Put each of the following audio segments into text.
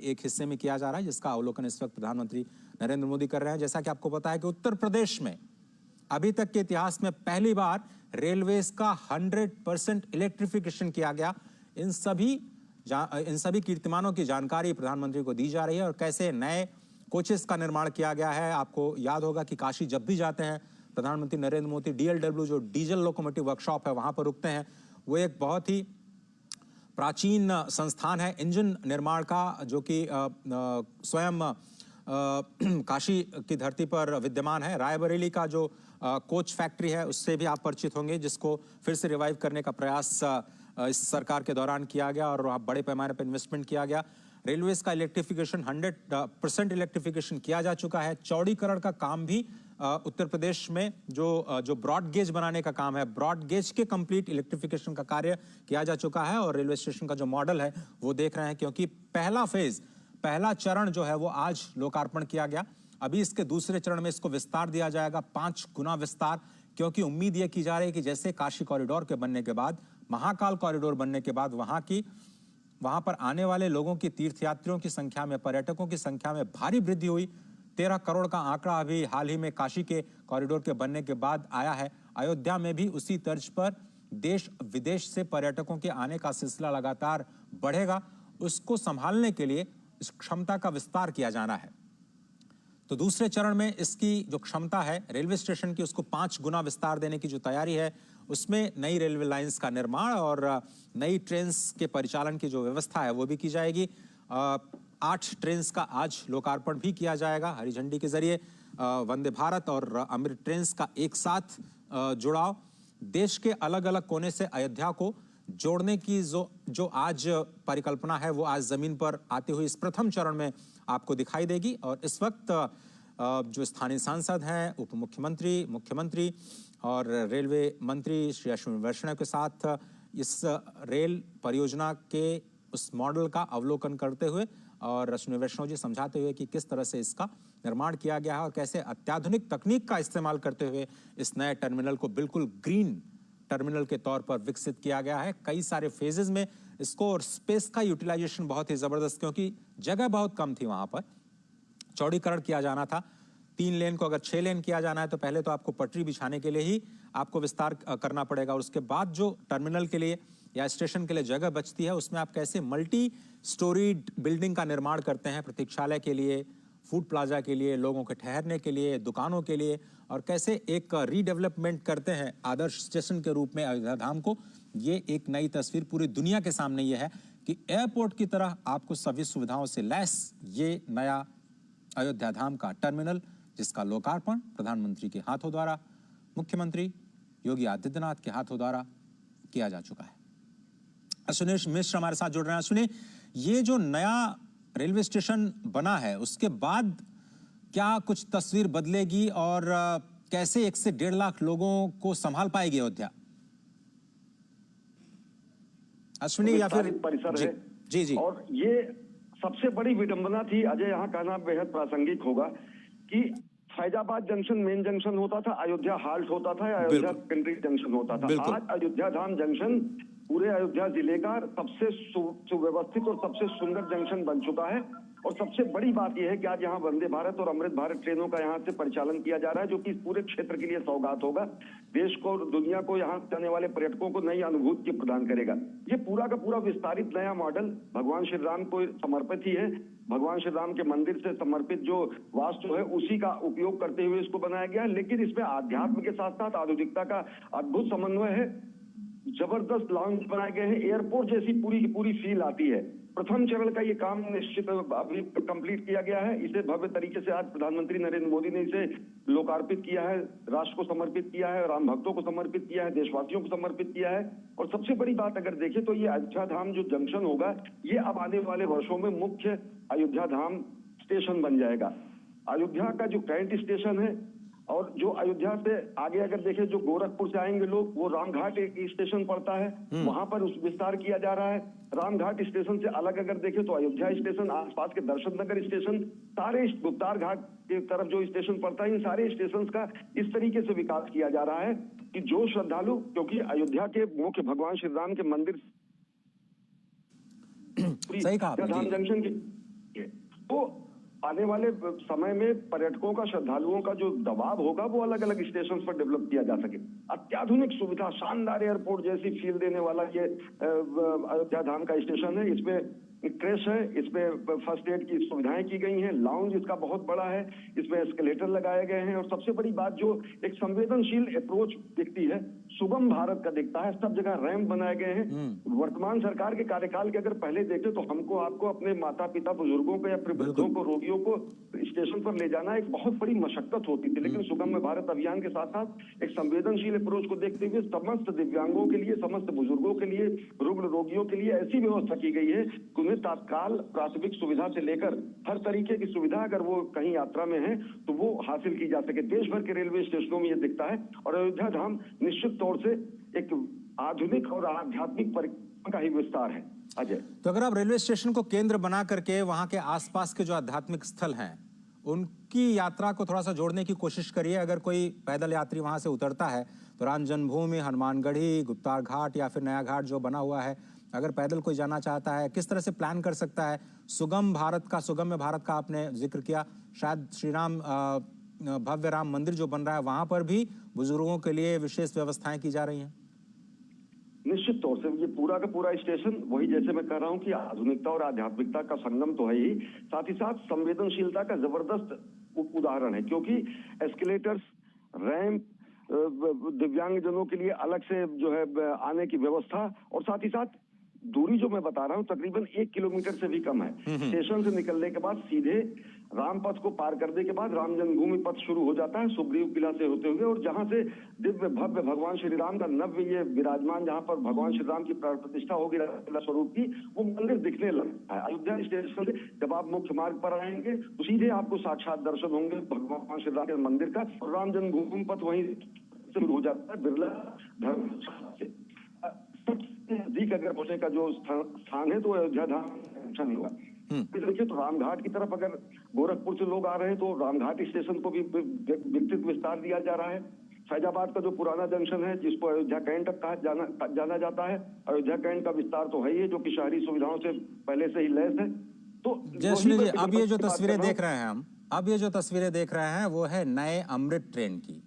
एक हिस्से में किया जा रहा है, जिसका अवलोकन इस वक्त प्रधानमंत्री नरेंद्र मोदी कर रहे हैं। जैसा कि आपको पता है कि उत्तर प्रदेश में अभी तक के इतिहास में पहली बार रेलवेज का 100% इलेक्ट्रिफिकेशन किया गया। इन सभी कीर्तिमानों की जानकारी प्रधानमंत्री को दी जा रही है और कैसे नए कोचेस का निर्माण किया गया है। आपको याद होगा कि काशी जब भी जाते हैं प्रधानमंत्री नरेंद्र मोदी, DLW जो डीजल लोकोमोटिव वर्कशॉप है वहां पर रुकते हैं। वो एक बहुत ही प्राचीन संस्थान है इंजन निर्माण का, जो कि स्वयं काशी की धरती पर विद्यमान है। रायबरेली का जो कोच फैक्ट्री है उससे भी आप परिचित होंगे, जिसको फिर से रिवाइव करने का प्रयास इस सरकार के दौरान किया गया और वहाँ बड़े पैमाने पर इन्वेस्टमेंट किया गया। रेलवेज का इलेक्ट्रिफिकेशन 100% इलेक्ट्रिफिकेशन किया जा चुका है। चौड़ीकरण का काम भी उत्तर प्रदेश में जो ब्रॉड गेज बनाने का काम है, ब्रॉड गेज के कंप्लीट इलेक्ट्रिफिकेशन का कार्य किया जा चुका है और रेलवे स्टेशन का जो मॉडल है वो देख रहे हैं, क्योंकि पहला चरण जो है वो आज लोकार्पण किया गया। अभी इसके दूसरे चरण में इसको विस्तार दिया जाएगा, 5 गुना विस्तार, क्योंकि उम्मीद यह की जा रही है कि जैसे काशी कॉरिडोर के बनने के बाद, महाकाल कॉरिडोर बनने के बाद वहां पर आने वाले लोगों की, तीर्थयात्रियों की संख्या में, पर्यटकों की संख्या में भारी वृद्धि हुई। 13 करोड़ का आंकड़ा अभी हाल ही में काशी के कॉरिडोर के बनने के बाद आया है। अयोध्या में भी उसी तर्ज पर देश विदेश से पर्यटकों के आने का सिलसिला लगातार बढ़ेगा। उसको संभालने के लिए इस क्षमता का विस्तार किया जाना है। तो दूसरे चरण में इसकी जो क्षमता है रेलवे स्टेशन की, उसको 5 गुना विस्तार देने की जो तैयारी है, उसमें नई रेलवे लाइंस का निर्माण और नई ट्रेन्स के परिचालन की जो व्यवस्था है वो भी की जाएगी। 8 ट्रेन्स का आज लोकार्पण भी किया जाएगा हरी झंडी के जरिए। वंदे भारत और अमृत ट्रेन्स का एक साथ जुड़ाव, देश के अलग अलग कोने से अयोध्या को जोड़ने की जो आज परिकल्पना है वो आज जमीन पर आती हुई इस प्रथम चरण में आपको दिखाई देगी। और इस वक्त जो स्थानीय सांसद हैं, उप मुख्यमंत्री, मुख्यमंत्री और रेलवे मंत्री श्री अश्विनी वैष्णव के साथ इस रेल परियोजना के उस मॉडल का अवलोकन करते हुए और अश्विनी वैष्णव जी समझाते हुए कि किस तरह से इसका निर्माण किया गया है और कैसे अत्याधुनिक तकनीक का इस्तेमाल करते हुए इस नए टर्मिनल को बिल्कुल ग्रीन टर्मिनल के तौर पर विकसित किया गया है। कई सारे फेजेस में इसको, और स्पेस का यूटिलाइजेशन बहुत ही जबरदस्त, क्योंकि जगह बहुत कम थी वहां पर। चौड़ीकरण किया जाना था 3 लेन को, अगर 6 लेन किया जाना है तो पहले तो आपको पटरी बिछाने के लिए ही आपको विस्तार करना पड़ेगा, और उसके बाद जो टर्मिनल के लिए या स्टेशन के लिए जगह बचती है उसमें आप कैसे मल्टी स्टोरीड बिल्डिंग का निर्माण करते हैं, प्रतीक्षालय के लिए, फूड प्लाजा के लिए, लोगों के ठहरने के लिए, दुकानों के लिए, और कैसे एक रीडेवलपमेंट करते हैं आदर्श स्टेशन के रूप में अयोध्या धाम को। ये एक नई तस्वीर पूरी दुनिया के सामने ये है कि एयरपोर्ट की तरह आपको सभी सुविधाओं से लैस ये नया अयोध्या धाम का टर्मिनल, जिसका लोकार्पण प्रधानमंत्री के हाथों द्वारा, मुख्यमंत्री योगी आदित्यनाथ के हाथों द्वारा किया जा चुका है। सुनील मिश्र हमारे साथ जुड़ रहे हैं। सुनील, ये जो नया रेलवे स्टेशन बना है उसके बाद क्या कुछ तस्वीर बदलेगी और कैसे 1 से 1.5 लाख लोगों को संभाल पाएगी अयोध्या? अश्विनी या फिर परिसर जी, है जी जी। और ये सबसे बड़ी विडंबना थी अजय, यहाँ कहना बेहद प्रासंगिक होगा कि फैजाबाद जंक्शन मेन जंक्शन होता था, अयोध्या हाल्ट होता था, अयोध्या सेकेंडरी जंक्शन होता था। आज अयोध्या धाम जंक्शन पूरे अयोध्या जिले का सबसे सुव्यवस्थित और सबसे सुंदर जंक्शन बन चुका है। और सबसे बड़ी बात यह है कि आज यहाँ वंदे भारत और अमृत भारत ट्रेनों का यहाँ से परिचालन किया जा रहा है, जो कि इस पूरे क्षेत्र के लिए सौगात होगा। देश को, दुनिया को, यहाँ जाने वाले पर्यटकों को नई अनुभूति प्रदान करेगा। ये पूरा का पूरा विस्तारित नया मॉडल भगवान श्री राम को समर्पित ही है। भगवान श्री राम के मंदिर से समर्पित जो वास्तु है उसी का उपयोग करते हुए इसको बनाया गया है, लेकिन इसमें आध्यात्म के साथ साथ आधुनिकता का अद्भुत समन्वय है। जबरदस्त लाउंज बनाए गए हैं, एयरपोर्ट जैसी पूरी की पूरी फील आती है। प्रथम चरण का ये काम निश्चित अभी कंप्लीट किया गया है। इसे भव्य तरीके से आज प्रधानमंत्री नरेंद्र मोदी ने इसे लोकार्पित किया है, राष्ट्र को समर्पित किया है, राम भक्तों को समर्पित किया है, देशवासियों को समर्पित किया है। और सबसे बड़ी बात अगर देखें तो ये अयोध्या धाम जो जंक्शन होगा, ये अब आने वाले वर्षों में मुख्य अयोध्या धाम स्टेशन बन जाएगा। अयोध्या का जो करंट स्टेशन है और जो अयोध्या से आगे अगर देखें, जो गोरखपुर से आएंगे लोग, वो रामघाट एक स्टेशन पड़ता है, वहां पर उस विस्तार किया जा रहा है। रामघाट स्टेशन से अलग अगर देखें तो अयोध्या स्टेशन, आसपास के दर्शन नगर स्टेशन, सारे गुप्तार घाट की तरफ जो स्टेशन पड़ता है, इन सारे स्टेशन का इस तरीके से विकास किया जा रहा है कि जो श्रद्धालु, क्योंकि अयोध्या के मुख्य भगवान श्री राम के मंदिर सही कहा धाम जंक्शन की आने वाले समय में पर्यटकों का, श्रद्धालुओं का जो दबाव होगा वो अलग अलग स्टेशन पर डेवलप किया जा सके। अत्याधुनिक सुविधा, शानदार एयरपोर्ट जैसी फील देने वाला ये अयोध्या धाम का स्टेशन है। इसमें क्रेश है, इसमें फर्स्ट एड की सुविधाएं की गई हैं, लाउंज इसका बहुत बड़ा है, इसमें एस्केलेटर लगाए गए हैं और सबसे बड़ी बात जो एक संवेदनशील अप्रोच दिखती है, सुगम भारत का दिखता है। सब जगह रैंप बनाए गए हैं। वर्तमान सरकार के कार्यकाल के अगर पहले देखें तो हमको आपको अपने माता पिता बुजुर्गों को या फिर वृद्धों को, रोगियों को स्टेशन पर ले जाना एक बहुत बड़ी मशक्कत होती थी, लेकिन सुगम भारत अभियान के साथ साथ एक संवेदनशील अप्रोच को देखते हुए समस्त दिव्यांगों के लिए, समस्त बुजुर्गों के लिए, रुग्ण रोगियों के लिए ऐसी व्यवस्था की गई है कि उन्हें तत्काल प्राथमिक सुविधा से लेकर हर तरीके की सुविधा अगर वो कहीं यात्रा में है तो वो हासिल की जा सके। देश भर के रेलवे स्टेशनों में ये दिखता है और अयोध्या धाम निश्चित तौर से एक आधुनिक और आध्यात्मिक परिक्रमा का ही विस्तार है। अजय, तो अगर आप रेलवे स्टेशन को केंद्र बना करके वहां के आसपास के जो आध्यात्मिक स्थल हैं उनकी यात्रा को थोड़ा सा जोड़ने की कोशिश करिए। अगर कोई पैदल यात्री वहां से उतरता है तो राम जन्मभूमि, हनुमानगढ़ी, गुप्तार घाट या फिर नया घाट जो बना हुआ है, अगर पैदल कोई जाना चाहता है किस तरह से प्लान कर सकता है। सुगम्य भारत का आपने जिक्र किया, शायद श्री राम भव्य राम मंदिर जो बन रहा है वहां पर भी बुजुर्गों के लिए विशेष व्यवस्थाएं की जा रही हैं। निश्चित तौर से ये पूरा का पूरा स्टेशन वही, जैसे मैं कह रहा हूं कि आधुनिकता और आध्यात्मिकता का संगम तो है ही, साथ ही साथ संवेदनशीलता का जबरदस्त उदाहरण है, क्योंकि एस्केलेटर्स, रैंप, दिव्यांगजनों के लिए अलग से जो है आने की व्यवस्था और साथ ही साथ दूरी जो मैं बता रहा हूं तकरीबन 1 किलोमीटर से भी कम है। स्टेशन से निकलने के बाद सीधे रामपथ को पार करने के बाद राम जन्मभूमि पथ शुरू हो जाता है सुग्रीव किला से होते हुए, और जहां से दिव्य भव्य भगवान श्री राम का नव्य ये विराजमान, जहां पर भगवान श्री राम की प्राण प्रतिष्ठा होगी स्वरूप की, वो मंदिर दिखने लगता है। अयोध्या स्टेशन से जब आप मुख्य मार्ग पर आएंगे तो सीधे आपको साक्षात दर्शन होंगे भगवान श्री राम के मंदिर का, और राम जन्मभूमि पथ वहीं शुरू हो जाता है बिरला धर्मशाला से। नजदीक अगर पहुंचने का जो स्थान है तो अयोध्या धाम नहीं हुआ। देखिए तो रामघाट की तरफ अगर गोरखपुर से लोग आ रहे हैं तो रामघाट स्टेशन को भी विकसित विस्तार दिया जा रहा है। फैजाबाद का जो पुराना जंक्शन है जिसको अयोध्या कैंट तक जाना जाता है, अयोध्या कैंट का विस्तार तो है ही है जो कि शहरी सुविधाओं से पहले से ही लैस है। तो जयश्री जी, अब ये जो तस्वीरें देख रहे हैं हम, अब ये जो तस्वीरें देख रहे हैं वो है नए अमृत ट्रेन की।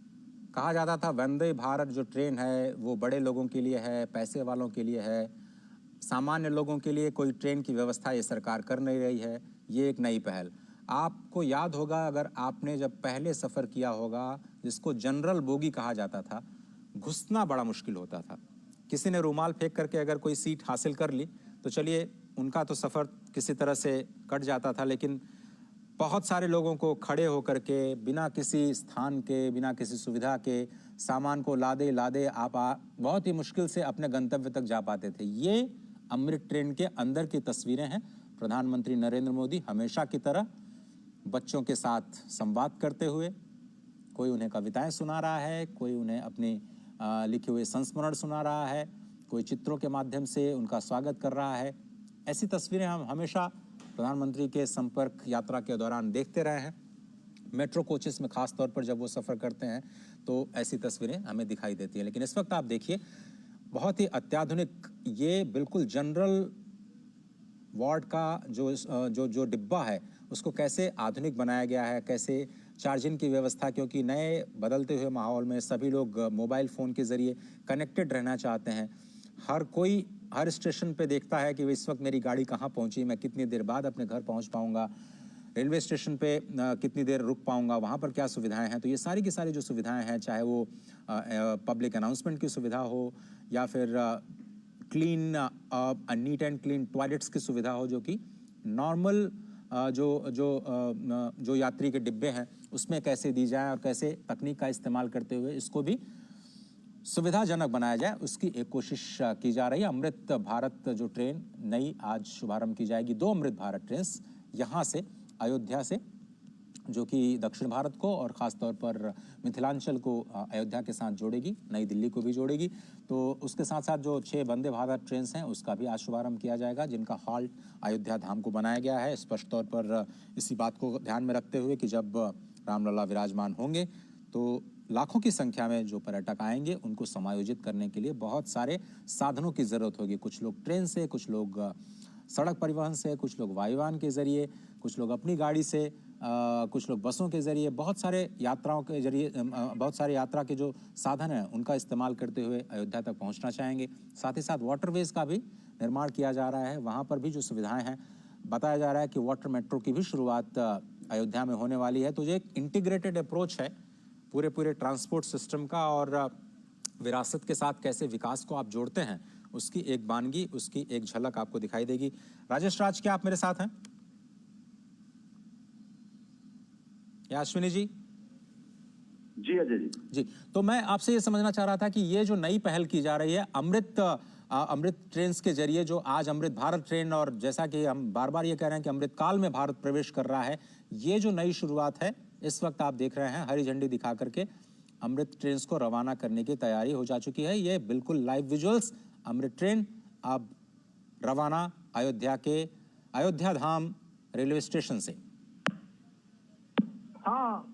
कहा जाता था वंदे भारत जो ट्रेन है वो बड़े लोगों के लिए है, पैसे वालों के लिए है, सामान्य लोगों के लिए कोई ट्रेन की व्यवस्था ये सरकार कर नहीं रही है। ये एक नई पहल। आपको याद होगा अगर आपने जब पहले सफ़र किया होगा जिसको जनरल बोगी कहा जाता था, घुसना बड़ा मुश्किल होता था। किसी ने रुमाल फेंक करके अगर कोई सीट हासिल कर ली तो चलिए उनका तो सफ़र किसी तरह से कट जाता था, लेकिन बहुत सारे लोगों को खड़े होकर के बिना किसी स्थान के, बिना किसी सुविधा के सामान को लादे लादे आप बहुत ही मुश्किल से अपने गंतव्य तक जा पाते थे। ये अमृत ट्रेन के अंदर की तस्वीरें हैं। प्रधानमंत्री नरेंद्र मोदी हमेशा की तरह बच्चों के साथ संवाद करते हुए, कोई उन्हें कविताएं सुना रहा है, कोई उन्हें अपने लिखे हुए संस्मरण सुना रहा है, कोई चित्रों के माध्यम से उनका स्वागत कर रहा है। ऐसी तस्वीरें हम हमेशा प्रधानमंत्री के संपर्क यात्रा के दौरान देखते रहे हैं। मेट्रो कोचेस में खास तौर पर जब वो सफ़र करते हैं तो ऐसी तस्वीरें हमें दिखाई देती हैं। लेकिन इस वक्त आप देखिए बहुत ही अत्याधुनिक, ये बिल्कुल जनरल वार्ड का जो डिब्बा है उसको कैसे आधुनिक बनाया गया है, कैसे चार्जिंग की व्यवस्था, क्योंकि नए बदलते हुए माहौल में सभी लोग मोबाइल फ़ोन के ज़रिए कनेक्टेड रहना चाहते हैं। हर कोई हर स्टेशन पे देखता है कि इस वक्त मेरी गाड़ी कहाँ पहुँची, मैं कितनी देर बाद अपने घर पहुँच पाऊँगा, रेलवे स्टेशन पे कितनी देर रुक पाऊँगा, वहाँ पर क्या सुविधाएं हैं। तो ये सारी की सारी जो सुविधाएं हैं, चाहे वो पब्लिक अनाउंसमेंट की सुविधा हो या फिर clean neat and clean toilets की सुविधा हो, जो कि नॉर्मल जो यात्री के डिब्बे हैं उसमें कैसे दी जाए और कैसे तकनीक का इस्तेमाल करते हुए इसको भी सुविधाजनक बनाया जाए, उसकी एक कोशिश की जा रही है। अमृत भारत जो ट्रेन नई आज शुभारंभ की जाएगी, 2 अमृत भारत ट्रेन यहाँ से अयोध्या से, जो कि दक्षिण भारत को और ख़ास तौर पर मिथिलांचल को अयोध्या के साथ जोड़ेगी, नई दिल्ली को भी जोड़ेगी। तो उसके साथ साथ जो 6 वंदे भारत ट्रेन हैं उसका भी आज शुभारंभ किया जाएगा, जिनका हॉल्ट अयोध्या धाम को बनाया गया है, स्पष्ट तौर पर इसी बात को ध्यान में रखते हुए कि जब रामलला विराजमान होंगे तो लाखों की संख्या में जो पर्यटक आएंगे उनको समायोजित करने के लिए बहुत सारे साधनों की ज़रूरत होगी। कुछ लोग ट्रेन से, कुछ लोग सड़क परिवहन से, कुछ लोग वायुयान के जरिए, कुछ लोग अपनी गाड़ी से, कुछ लोग बसों के जरिए, बहुत सारे यात्राओं के जरिए, बहुत सारे यात्रा के जो साधन हैं उनका इस्तेमाल करते हुए अयोध्या तक पहुंचना चाहेंगे। साथ ही साथ वाटरवेज का भी निर्माण किया जा रहा है, वहां पर भी जो सुविधाएं हैं, बताया जा रहा है कि वाटर मेट्रो की भी शुरुआत अयोध्या में होने वाली है। तो ये एक इंटीग्रेटेड अप्रोच है पूरे ट्रांसपोर्ट सिस्टम का, और विरासत के साथ कैसे विकास को आप जोड़ते हैं उसकी एक वानगी, उसकी एक झलक आपको दिखाई देगी। राजेश राज, क्या आप मेरे साथ हैं? या अश्विनी जी? जी अजय जी। तो मैं आपसे ये समझना चाह रहा था कि ये जो नई पहल की जा रही है अमृत ट्रेन के जरिए, जो आज अमृत भारत ट्रेन, और जैसा कि हम बार बार ये कह रहे हैं कि अमृत काल में भारत प्रवेश कर रहा है, ये जो नई शुरुआत है, इस वक्त आप देख रहे हैं हरी झंडी दिखा करके अमृत ट्रेन को रवाना करने की तैयारी हो जा चुकी है। ये बिल्कुल लाइव विजुअल्स, अमृत ट्रेन अब रवाना अयोध्या धाम रेलवे स्टेशन से। हाँ,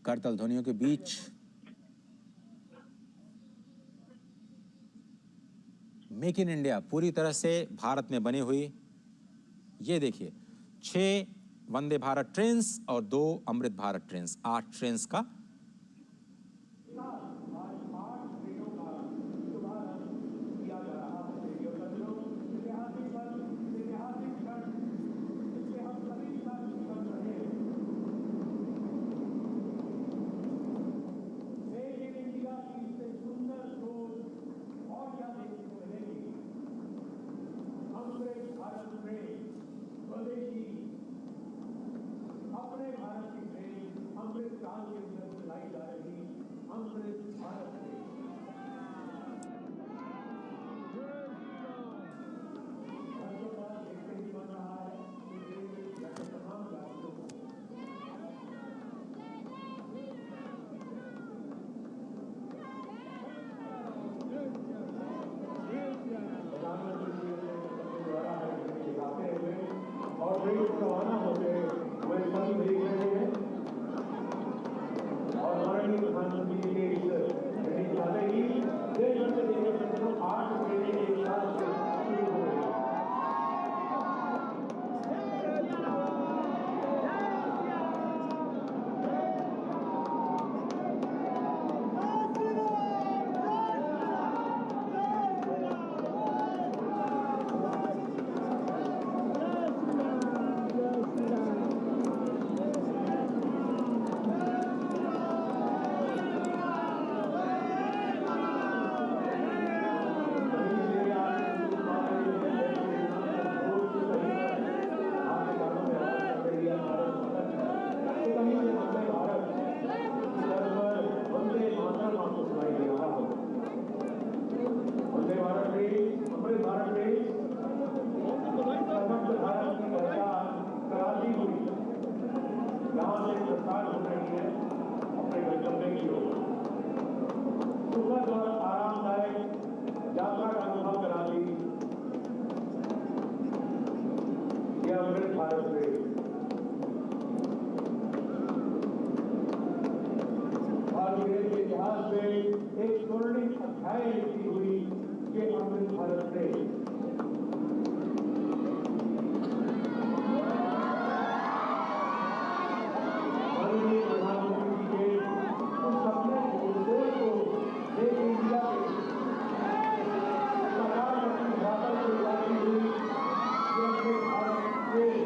करतल ध्वनियों के बीच मेक इन इंडिया पूरी तरह से भारत में बनी हुई, ये देखिए 6 वंदे भारत ट्रेन्स और 2 अमृत भारत ट्रेन्स, 8 ट्रेन्स का रवाना होते हुए सभी देख रहे हैं और माननीय प्रधानमंत्री के इस जाने की देश भर से देने में 8 ट्रेनें एक साथ शुरू हो रही है। एक स्वर्णिम अध्याय लिखी हुई ये अमृत भारत ट्रेन। माननीय प्रधानमंत्री जी के उस सपने को एक इंडिया के प्रधानमंत्री भारत से लाती हुई ये अमृत भारत ट्रेन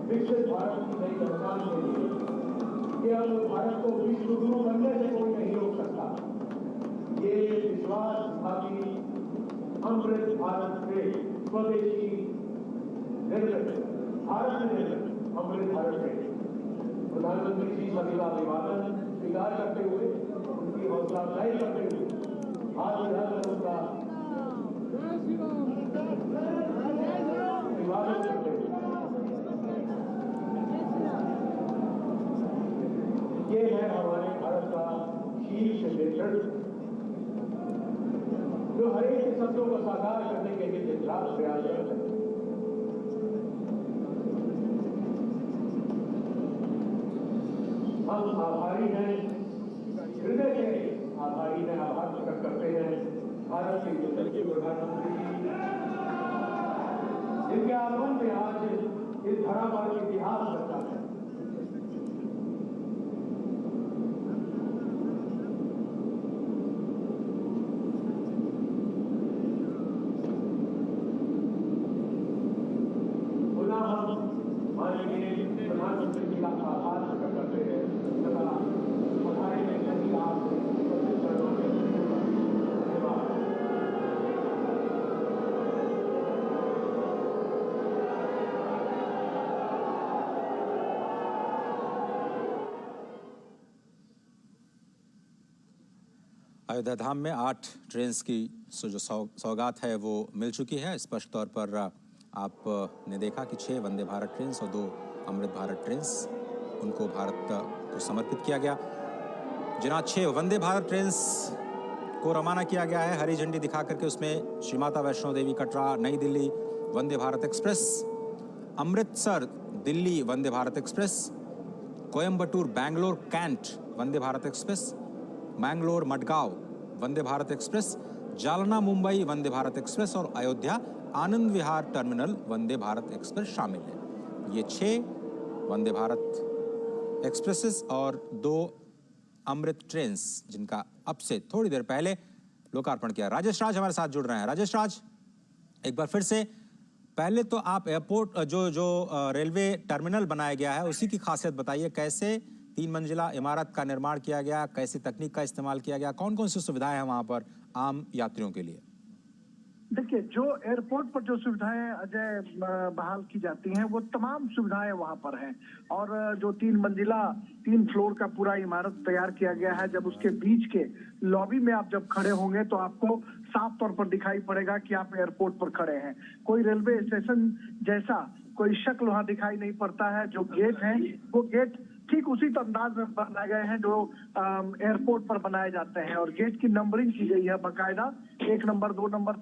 विकसित भारत की नई पहचान के लिए कि अब भारत को विश्व गुरु बनने से कोई नहीं रोक सकता। ये विश्वास था कि अमृत भारत में स्वदेशी निर्मित भारत में निर्मित अमृत भारत में प्रधानमंत्री जी सभी का अभिवादन स्वीकार करते हुए उनकी हौसला अफजाई करते हुए आज विधानसभा का अभिवादन करते हुए मिशन जो हर एक के सपनों को साकार करने के लिए दिन रात प्रयासरत है। हम आभारी हैं, हृदय से आभारी हैं, आभार प्रकट करते हैं भारत के यशस्वी प्रधानमंत्री जिनके आगमन में आज इस धरा पर इतिहास रचा है। पुनः हम माननीय प्रधानमंत्री जी का आभार प्रकट करते हैं तथा हमारे नेता जी आप अयोध्या धाम में 8 ट्रेन की जो सौगात है वो मिल चुकी है। स्पष्ट तौर पर आपने देखा कि 6 वंदे भारत ट्रेन और 2 अमृत भारत ट्रेन उनको भारत को समर्पित किया गया। जिन 6 वंदे भारत ट्रेन को रवाना किया गया है हरी झंडी दिखा करके, उसमें श्री माता वैष्णो देवी कटरा नई Delhi Vande Bharat express, Amritsar Delhi Vande Bharat express, Coimbatore Bangalore cantt Vande Bharat express, Mangalore Madgaon Vande Bharat express, Jalna Mumbai Vande Bharat express और अयोध्या आनंद विहार टर्मिनल वंदे भारत एक्सप्रेस शामिल है। ये 6 वंदे भारत एक्सप्रेसेस और 2 अमृत ट्रेन जिनका अब से थोड़ी देर पहले लोकार्पण किया। राजेश राज हमारे साथ जुड़ रहे हैं। राजेश राज, एक बार फिर से पहले तो आप एयरपोर्ट जो रेलवे टर्मिनल बनाया गया है उसी की खासियत बताइए। कैसे 3 मंजिला इमारत का निर्माण किया गया, कैसी तकनीक का इस्तेमाल किया गया, कौन कौन सी सुविधाएं हैं वहां पर आम यात्रियों के लिए? देखिए, जो एयरपोर्ट पर जो सुविधाएं अजय बहाल की जाती हैं वो तमाम सुविधाएं वहां पर हैं। और जो 3 मंजिला 3 फ्लोर का पूरा इमारत तैयार किया गया है, जब उसके बीच के लॉबी में आप जब खड़े होंगे तो आपको साफ तौर पर दिखाई पड़ेगा कि आप एयरपोर्ट पर खड़े हैं। कोई रेलवे स्टेशन जैसा कोई शक्ल वहां दिखाई नहीं पड़ता है। जो गेट है वो गेट ठीक उसी अंदाज में बनाए गए हैं जो एयरपोर्ट पर बनाए जाते हैं और गेट की नंबरिंग की गई है बाकायदा, 1 नंबर 2 नंबर